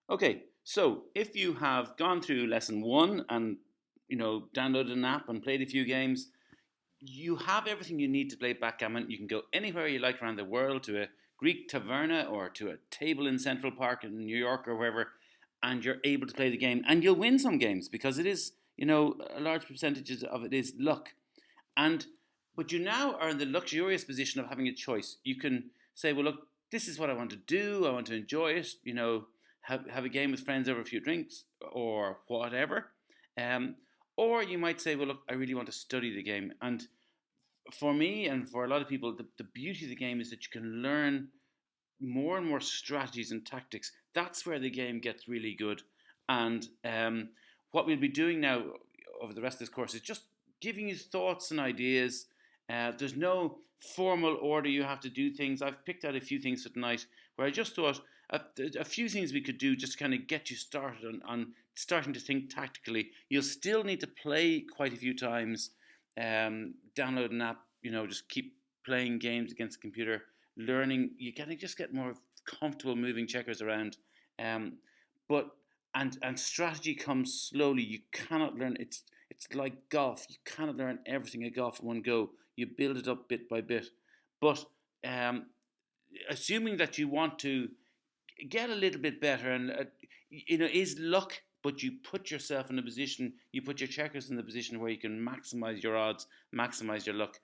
Okay, so if you have gone through lesson one and downloaded an app and played a few games, you have everything you need to play backgammon. You can go anywhere you like around the world to a Greek taverna or to a table in Central Park in New York or wherever, and you're able to play the game. And you'll win some games because it is, a large percentage of it is luck. And but you now are in the luxurious position of having a choice. You can say, well, look, this is what I want to do. I want to enjoy it. Have a game with friends over a few drinks or whatever. Um, or you might say, well, look, I really want to study the game. And for me and for a lot of people, the beauty of the game is that you can learn more and more strategies and tactics. That's where the game gets really good. And what we'll be doing now over the rest of this course is just giving you thoughts and ideas. There's no formal order you have to do things. I've picked out a few things for tonight where I just thought a few things we could do just to kind of get you started on starting to think tactically. You'll still need to play quite a few times, download an app, just keep playing games against the computer, learning. You gotta just get more comfortable moving checkers around. Um, but and strategy comes slowly. You cannot learn. It's like golf. You cannot learn everything at golf in one go. You build it up bit by bit. But um, assuming that you want to get a little bit better, and is luck, but you put yourself in a position, you put your checkers in the position where you can maximize your odds, maximize your luck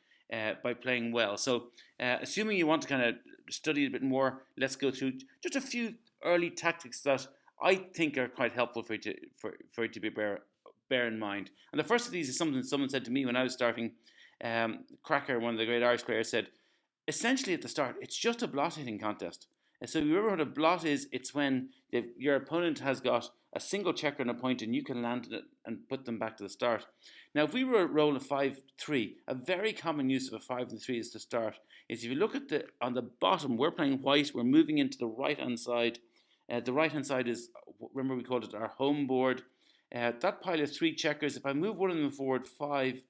by playing well. So assuming you want to kind of study a bit more, let's go through just a few early tactics that I think are quite helpful for you to be bear in mind. And the first of these is something someone said to me when I was starting. Cracker, one of the great Irish players, said essentially at the start, it's just a blot hitting contest. So you remember what a blot is? It's when your opponent has got a single checker and a point, and you can land it and put them back to the start. Now, if we were to roll a 5-3, a very common use of a 5 and 3 is to start. Is if you look at on the bottom, we're playing white. We're moving into the right hand side. The right hand side is, remember we called it our home board. That pile of 3 checkers. If I move one of them forward 5,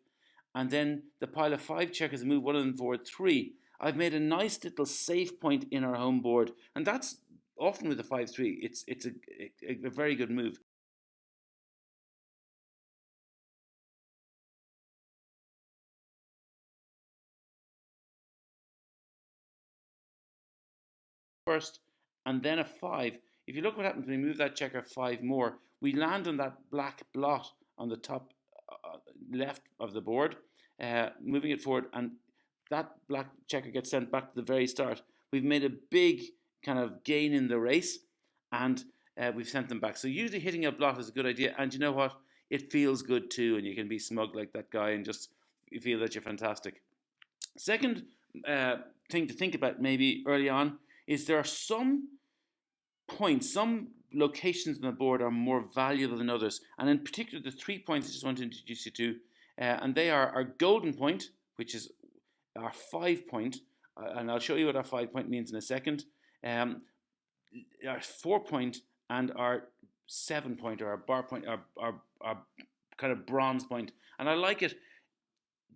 and then the pile of 5 checkers, and move one of them forward 3. I've made a nice little safe point in our home board, and that's often with a 5-3. It's a very good move. First, and then a 5. If you look what happens when we move that checker 5 more, we land on that black blot on the top left of the board, moving it forward, and that black checker gets sent back to the very start. We've made a big kind of gain in the race, and we've sent them back. So usually hitting a blot is a good idea, and you know what? It feels good too, and you can be smug like that guy and just you feel that you're fantastic. Second uh, thing to think about maybe early on is there are some points, some locations on the board are more valuable than others, and in particular the 3 points I just want to introduce you to, and they are our golden point, which is our 5 point, and I'll show you what our 5 point means in a second. Um, our 4 point and our 7 point, or our bar point, our kind of bronze point, and I like it.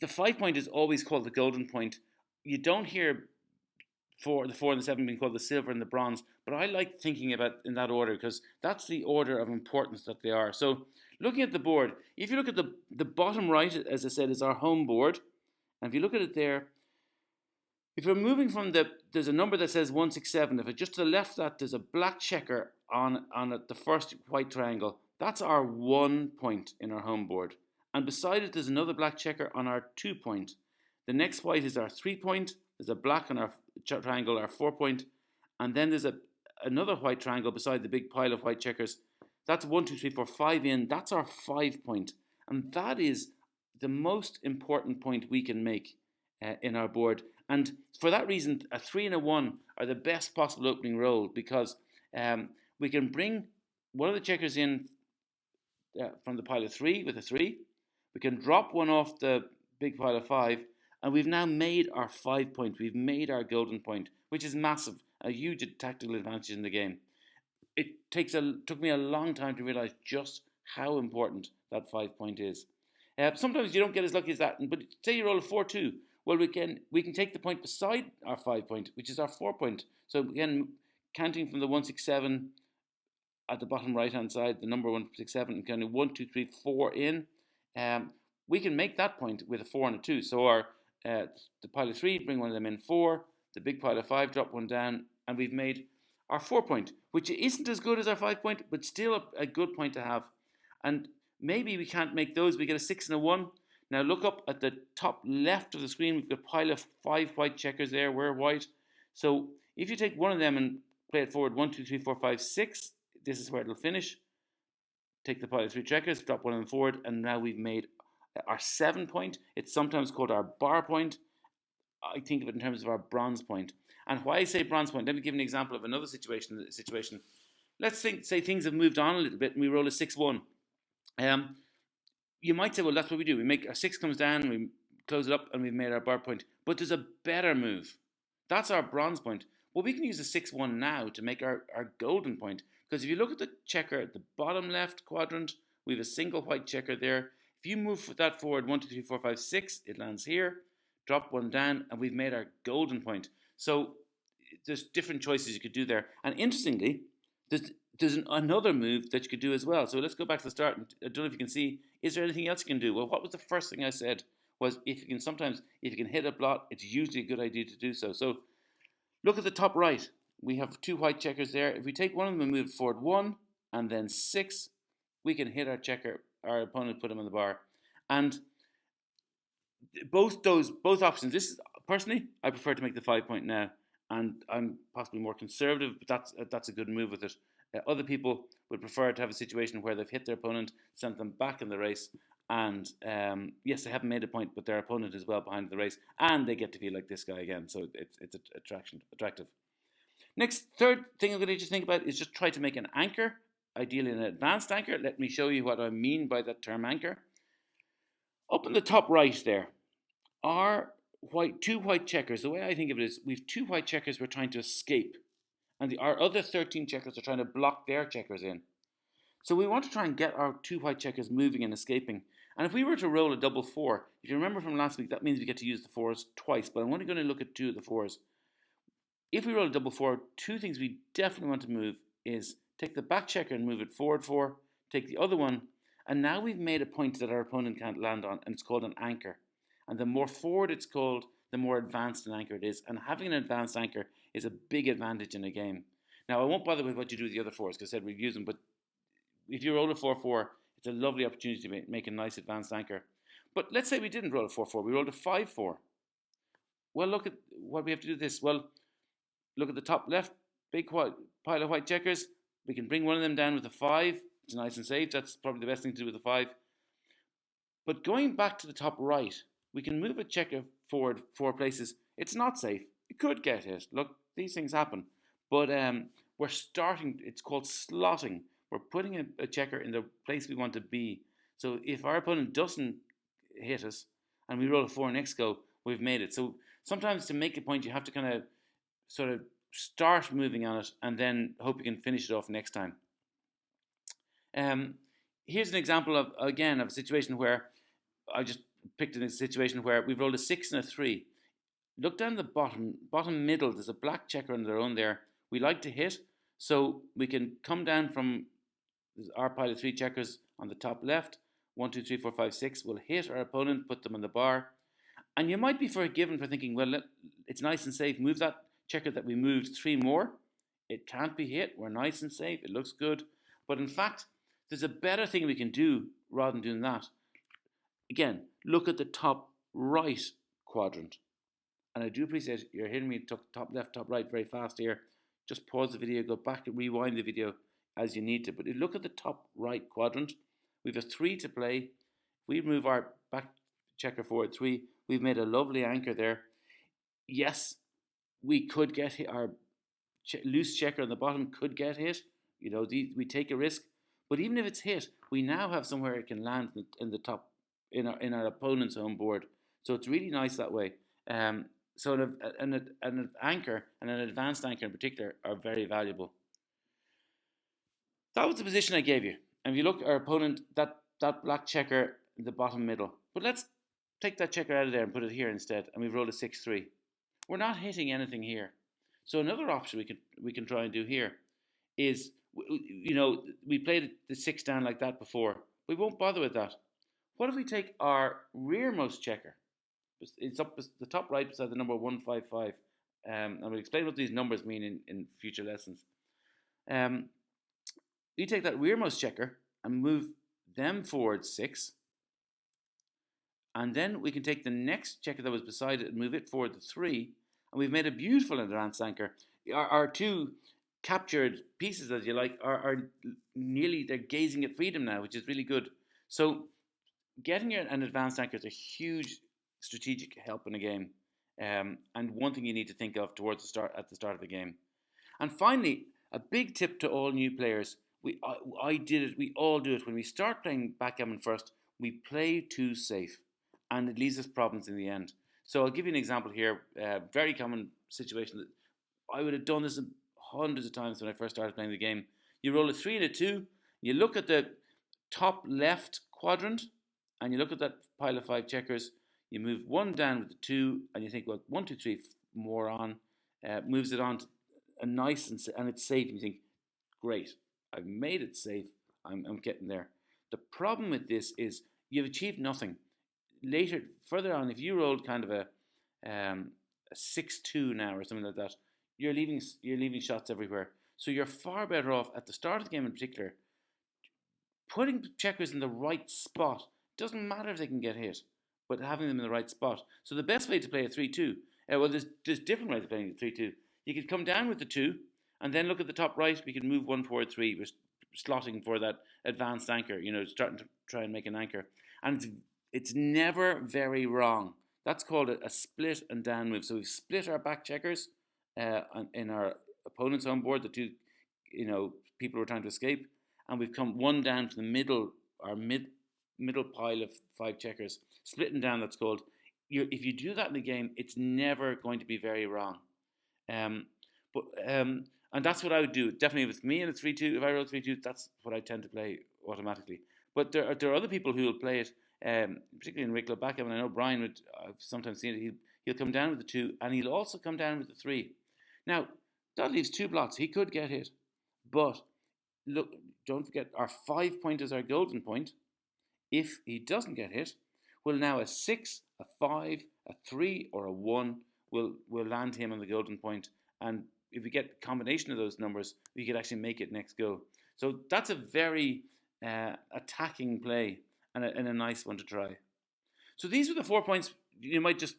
The 5 point is always called the golden point. You don't hear the 4 and the 7 being called the silver and the bronze, but I like thinking about in that order because that's the order of importance that they are. So looking at the board, if you look at the bottom right, as I said, is our home board, and if you look at it there, if you're moving from there's a number that says 167. If it's just to the left of that, there's a black checker on it, the first white triangle. That's our 1 point in our home board. And beside it, there's another black checker on our 2 point. The next white is our 3 point. There's a black on our triangle, our 4 point. And then there's another white triangle beside the big pile of white checkers. That's 1, 2, 3, 4, 5 in. That's our 5 point. And that is the most important point we can make in our board. And for that reason, a 3 and a 1 are the best possible opening roll because we can bring one of the checkers in from the pile of 3 with a 3. We can drop one off the big pile of 5, and we've now made our 5 point. We've made our golden point, which is massive, a huge tactical advantage in the game. It took me a long time to realize just how important that 5 point is. Sometimes you don't get as lucky as that, but say you roll a 4-2. Well, we can take the point beside our 5 point, which is our 4 point. So again, counting from the 167, at the bottom right hand side, the number 167, and kind of 1, 2, 3, 4 in, um, we can make that point with a 4 and a 2. So the pile of 3, bring one of them in 4, the big pile of 5, drop one down, and we've made our 4 point, which isn't as good as our 5 point, but still a good point to have. And maybe we can't make those, we get a 6 and a 1. Now look up at the top left of the screen, we've got a pile of 5 white checkers there, we're white. So if you take one of them and play it forward, 1, 2, 3, 4, 5, 6, this is where it'll finish. Take the pile of 3 checkers, drop one of them forward, and now we've made our 7 point. It's sometimes called our bar point. I think of it in terms of our bronze point. And why I say bronze point, let me give an example of another situation. Let's say things have moved on a little bit and we roll a 6-1. You might say, well, that's what we do. We make our 6 comes down, we close it up, and we've made our bar point. But there's a better move. That's our bronze point. Well, we can use a 6-1 now to make our golden point. Because if you look at the checker at the bottom left quadrant, we have a single white checker there. If you move that forward 1, 2, 3, 4, 5, 6, it lands here. Drop one down, and we've made our golden point. So there's different choices you could do there. And interestingly, there's another move that you could do as well. So let's go back to the start. I don't know if you can see. Is there anything else you can do? Well, what was the first thing I said? Was if you can hit a blot, it's usually a good idea to do so. So look at the top right. We have 2 white checkers there. If we take one of them and move forward 1 and then 6, we can hit our checker, our opponent, put him on the bar. And both options. This is personally, I prefer to make the 5 point now, and I'm possibly more conservative, but that's a good move with it. Other people would prefer to have a situation where they've hit their opponent, sent them back in the race, and yes, they haven't made a point, but their opponent is well behind the race, and they get to feel like this guy again. So it's attractive. Next, third thing I'm going to need you to think about is just try to make an anchor, ideally an advanced anchor. Let me show you what I mean by that term anchor. Up in the top right there are 2 white checkers. The way I think of it is we have 2 white checkers we're trying to escape, and our other 13 checkers are trying to block their checkers in. So we want to try and get our 2 white checkers moving and escaping. And if we were to roll a double 4, if you remember from last week, that means we get to use the 4s twice, but I'm only going to look at 2 of the 4s. If we roll a double 4, 2 things we definitely want to move is take the back checker and move it forward 4, take the other one, and now we've made a point that our opponent can't land on, and it's called an anchor. And the more forward it's called, the more advanced an anchor it is. And having an advanced anchor is a big advantage in a game. Now, I won't bother with what you do with the other 4s, because I said we'd use them, but if you roll a 4-4, it's a lovely opportunity to make a nice advanced anchor. But let's say we didn't roll a 4-4, we rolled a 5-4. Well, look at what we have to do this. Well, look at the top left, big pile of white checkers. We can bring one of them down with a 5. It's nice and safe. That's probably the best thing to do with a 5. But going back to the top right, we can move a checker forward 4 places. It's not safe. It could get hit. Look, these things happen. But we're starting, it's called slotting. We're putting a checker in the place we want to be. So if our opponent doesn't hit us and we roll a 4 next go, we've made it. So sometimes to make a point, you have to kind of sort of start moving on it and then hope you can finish it off next time. Here's an example of a situation where I just picked a situation where we've rolled a 6 and a 3. Look down the bottom middle, there's a black checker on their own there. We like to hit, so we can come down from our pile of 3 checkers on the top left. 1, 2, 3, 4, 5, 6. We'll hit our opponent, put them on the bar. And you might be forgiven for thinking, well, it's nice and safe. Move that checker that we moved 3 more. It can't be hit. We're nice and safe. It looks good. But in fact, there's a better thing we can do rather than doing that. Again, look at the top right quadrant. And I do appreciate you're hearing me talk top left, top right very fast here. Just pause the video, go back and rewind the video as you need to. But if you look at the top right quadrant, we have a 3 to play. If we move our back checker forward 3, we've made a lovely anchor there. Yes, we could get hit. Our loose checker on the bottom could get hit. You know, we take a risk. But even if it's hit, we now have somewhere it can land in the top, in our opponent's home board. So it's really nice that way. So an anchor and an advanced anchor in particular are very valuable. That was the position I gave you. And if you look at our opponent, that black checker in the bottom middle. But let's take that checker out of there and put it here instead. And we've rolled a 6-3. We're not hitting anything here. So another option we can try and do here is We played the six down like that before. We won't bother with that. What if we take our rearmost checker? It's up the top right beside the number 155. And we'll explain what these numbers mean in future lessons. Um, we take that rearmost checker and move them forward six, and then we can take the next checker that was beside it and move it forward to three, and we've made a beautiful advanced anchor. Our two captured pieces, as you like, are nearly, they're gazing at freedom now, which is really good. So getting an advanced anchor is a huge strategic help in a game, and one thing you need to think of towards the start at the start of the game. And finally, a big tip to all new players. I did it. We all do it when we start playing backgammon. First, we play too safe, and it leaves us problems in the end. So I'll give you an example here. Very common situation that I would have done this hundreds of times when I first started playing the game. You roll a 3 and a 2. You look at the top left quadrant, and you look at that pile of 5 checkers. You move one down with the 2, and you think, well, 1, 2, 3 more on. Moves it on to a nice and it's safe. And you think, great, I've made it safe. I'm getting there. The problem with this is you've achieved nothing. Later, further on, if you rolled kind of a 6-2 now or something like that, you're leaving shots everywhere. So you're far better off at the start of the game in particular, putting checkers in the right spot. Doesn't matter if they can get hit, but having them in the right spot. So the best way to play a 3-2, well, there's different ways of playing a 3-2. You could come down with the 2, and then look at the top right. We could move 1 forward 3. We're slotting for that advanced anchor. Starting to try and make an anchor, and it's never very wrong. That's called a split and down move. So we've split our back checkers in our opponent's home board. The two, people were trying to escape, and we've come one down to the middle, our middle pile of 5 checkers, splitting down. That's called. If you do that in the game, it's never going to be very wrong. And that's what I would do. Definitely with me in a 3-2, if I roll 3-2, that's what I tend to play automatically. But there are other people who will play it, particularly in regular backgammon. I know Brian would. I've sometimes seen it. He'll come down with the 2, and he'll also come down with the 3. Now that leaves 2 blots. He could get hit, but look, don't forget our 5 point is our golden point. If he doesn't get hit, well, now a 6, a 5, a 3, or a 1 will land him on the golden point. And if we get a combination of those numbers, we could actually make it next go. So that's a very attacking play and a nice one to try. So these are the 4 points you might just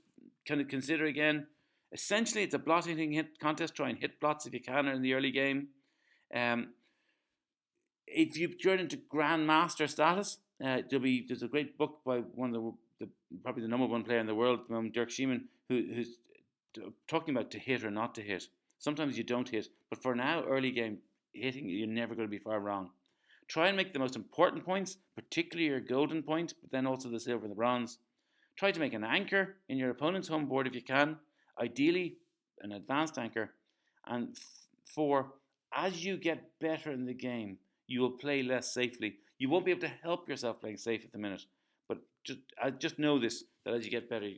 kind of consider again. Essentially, it's a blot hitting hit contest. Try and hit blots if you can in the early game. If you turn into grandmaster status, there's a great book by one of the probably the number 1 player in the world, Dirk Schiemann, who's talking about to hit or not to hit. Sometimes you don't hit, but for now, early game hitting, you're never going to be far wrong. Try and make the most important points, particularly your golden point, but then also the silver and the bronze. Try to make an anchor in your opponent's home board if you can, ideally an advanced anchor. And 4, as you get better in the game, you will play less safely. You won't be able to help yourself playing safe at the minute, but just know this, that as you get better,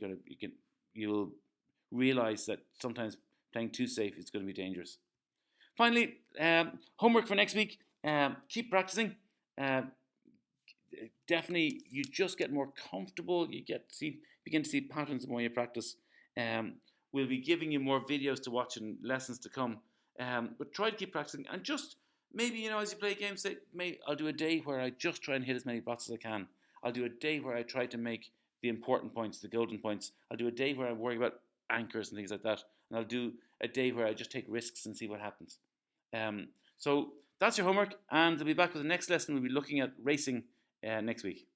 you'll realize that sometimes playing too safe is going to be dangerous. Finally, homework for next week. Keep practicing. Definitely, you just get more comfortable. You begin to see patterns the more you practice. We'll be giving you more videos to watch and lessons to come. But try to keep practicing, and just maybe, as you play games, say, I'll do a day where I just try and hit as many blots as I can. I'll do a day where I try to make the important points, the golden points. I'll do a day where I worry about anchors and things like that. And I'll do a day where I just take risks and see what happens. So that's your homework, and I'll be back with the next lesson. We'll be looking at racing next week.